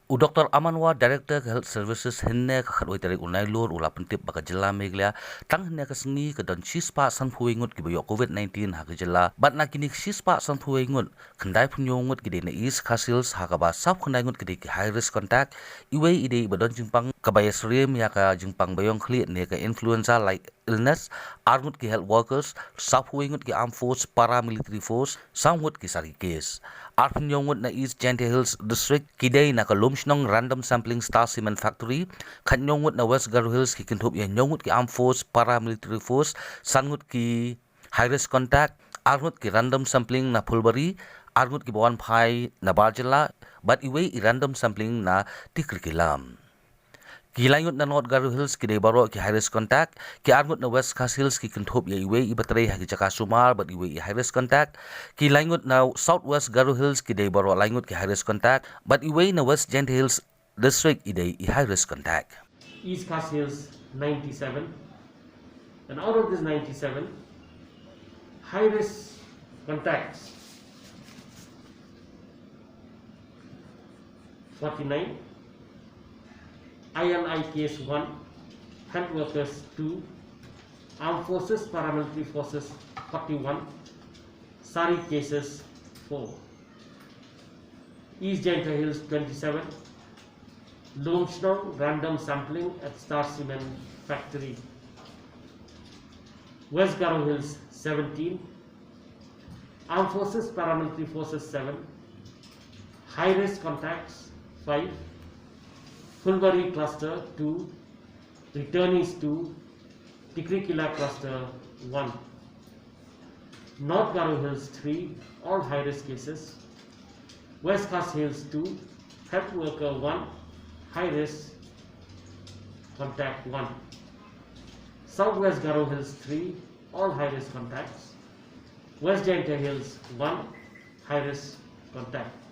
Dr. Amanwa, Director Health Services, henne ka kharoi tarik unai lor ula pentip baka jela meglia tang henne ka sengi ka don chispa san phuingut ki boyo COVID-19 ha ka jela bat na kini chispa san phuingut khandai phunyongut ki de na is khasils ha ka ba sap khandai ngut ki de ki high risk contact iwe ide badon jingpang ka bayasrim ya ka jingpang bayong khli ne ka influenza like illness armut ki health workers sap phuingut ki armed force paramilitary force samut ki sari case Arpnyongut na East Gentle Hills District kidai na ka Lumshnong Random Sampling Star Cement Factory Kanyongut na West Garo Hills ki Kynthup ya nyongut ki Armed Force Paramilitary Force sangut ki High Risk Contact arngut ki Random Sampling na Pulbari arngut ki Bawan Phai na Barjala but iwe i Random Sampling na Tikrikilam Kilangut na North Garo Hills ki baro ki high risk contact ki arngut na West Khas Hills ki Kynthup ya iwe i batray ha ki Jaka Sumar but iwe i high risk contact kilangut na South West Garo Hills ki baro langut ki high risk contact but iwe na West Gent Hills district i high risk contact East Khas Hills 97 and out of this 97 high risk contacts 49 INI case 1, health workers 2, armed forces, paramilitary forces 41, SARI cases 4, East Gentle Hills 27, Lumshnong random sampling at Star Cement Factory, West Garo Hills 17, armed forces, paramilitary forces 7, high risk contacts 5, Fulbari cluster 2, returnees 2, Tikrikila cluster 1, North Garo Hills 3, all high risk cases, West Khas Hills 2, health worker 1, high risk contact 1, Southwest Garo Hills 3, all high risk contacts, West Gentle Hills 1, high risk contact.